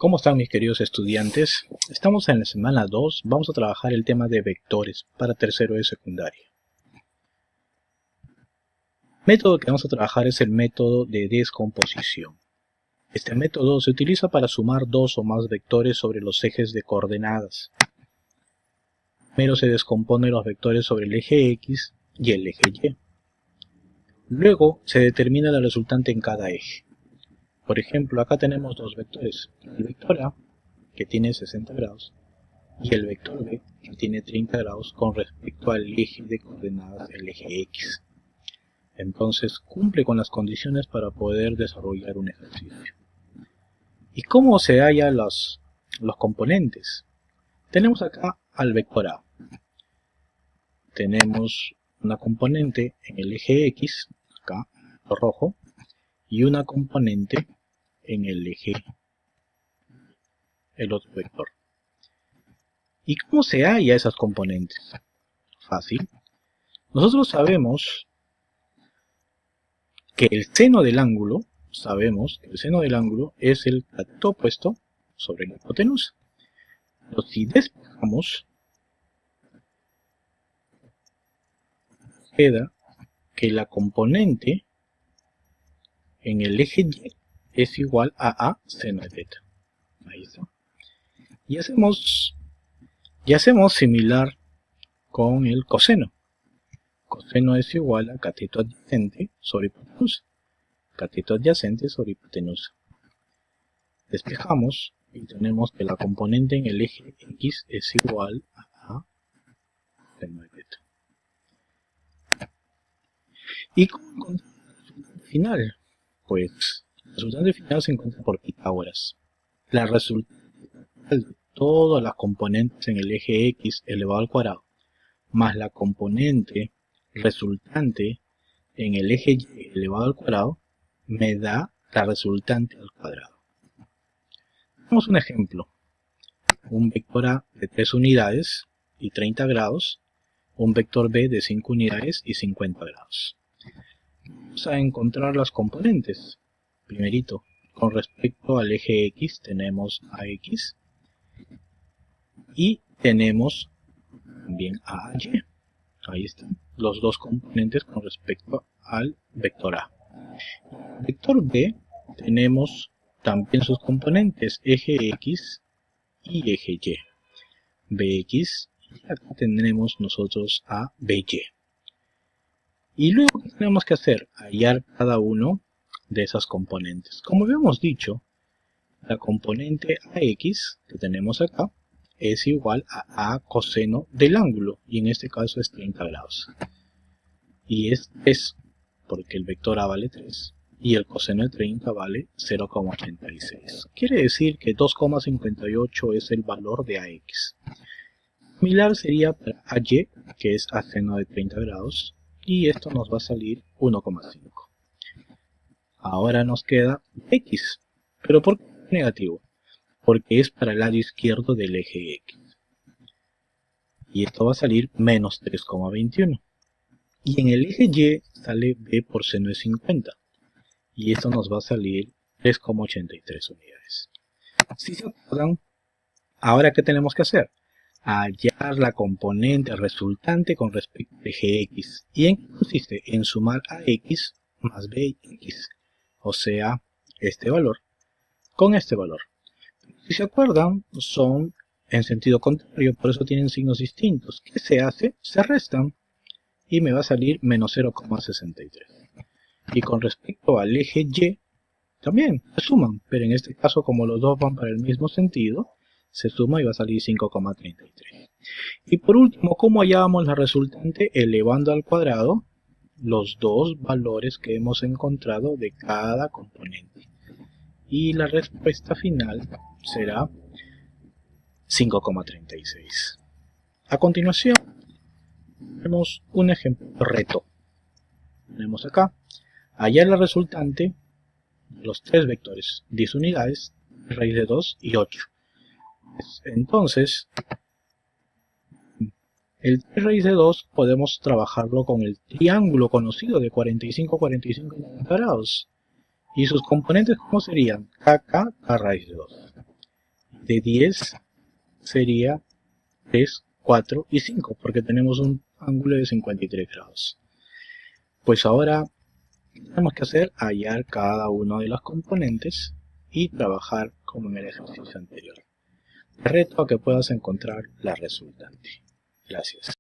¿Cómo están mis queridos estudiantes? Estamos en la semana 2, vamos a trabajar el tema de vectores para tercero de secundaria. El método que vamos a trabajar es el método de descomposición. Este método se utiliza para sumar dos o más vectores sobre los ejes de coordenadas. Primero se descompone los vectores sobre el eje X y el eje Y. Luego se determina la resultante en cada eje. Por ejemplo, acá tenemos dos vectores, el vector A, que tiene 60 grados, y el vector B, que tiene 30 grados con respecto al eje de coordenadas del eje X. Entonces, cumple con las condiciones para poder desarrollar un ejercicio. ¿Y cómo se hallan los componentes? Tenemos acá al vector A. Tenemos una componente en el eje X, acá, lo rojo, y una componente en el eje, el otro vector. ¿Y cómo se halla esas componentes? Fácil. Nosotros sabemos que el seno del ángulo, es el cateto opuesto sobre la hipotenusa. Pero si despejamos, queda que la componente en el eje Y es igual a A seno de teta. Ahí está. Y hacemos similar con el coseno. Coseno es igual a cateto adyacente sobre hipotenusa. Cateto adyacente sobre hipotenusa. Despejamos y tenemos que la componente en el eje X es igual a A seno de teta. ¿Y cómo encontrar el resultante final? Pues el resultante final se encuentra por Pitágoras. La resultante total de todas las componentes en el eje X elevado al cuadrado más la componente resultante en el eje Y elevado al cuadrado me da la resultante al cuadrado. Tenemos un ejemplo. Un vector A de 3 unidades y 30 grados, un vector B de 5 unidades y 50 grados. Vamos a encontrar las componentes. Primerito, con respecto al eje X tenemos AX y tenemos también AY. Ahí están los dos componentes con respecto al vector A. El vector B tenemos también sus componentes, eje X y eje Y. BX, y acá tendremos nosotros a BY. Y luego, ¿qué tenemos que hacer? Hallar cada uno de esas componentes. Como habíamos dicho, la componente AX que tenemos acá es igual a coseno del ángulo, y en este caso es 30 grados. Y es 3, porque el vector A vale 3, y el coseno de 30 vale 0,86. Quiere decir que 2,58 es el valor de AX. Similar sería para AY, que es a seno de 30 grados, y esto nos va a salir 1,5. Ahora nos queda X, pero ¿por qué es negativo? Porque es para el lado izquierdo del eje X. Y esto va a salir menos 3,21. Y en el eje Y sale B por seno de 50. Y esto nos va a salir 3,83 unidades. Si se acuerdan, ahora ¿qué tenemos que hacer? Hallar la componente resultante con respecto al eje X. ¿Y en qué consiste? En sumar AX más BX. O sea, este valor con este valor. Si se acuerdan, son en sentido contrario, por eso tienen signos distintos. ¿Qué se hace? Se restan y me va a salir menos 0,63. Y con respecto al eje Y, también se suman, pero en este caso, como los dos van para el mismo sentido, se suma y va a salir 5,33. Y por último, ¿cómo hallábamos la resultante? Elevando al cuadrado los dos valores que hemos encontrado de cada componente. Y la respuesta final será 5,36. A continuación, tenemos un ejemplo de reto. Tenemos acá, hallar la resultante de los tres vectores, 10 unidades, raíz de 2 y 8. Entonces, el 3 raíz de 2 podemos trabajarlo con el triángulo conocido de 45, 45 y 90 grados. Y sus componentes, ¿cómo serían? K raíz de 2. de 10 sería 3, 4 y 5, porque tenemos un ángulo de 53 grados. Pues ahora tenemos que hacer hallar cada uno de los componentes y trabajar como en el ejercicio anterior. Te reto a que puedas encontrar la resultante. Gracias.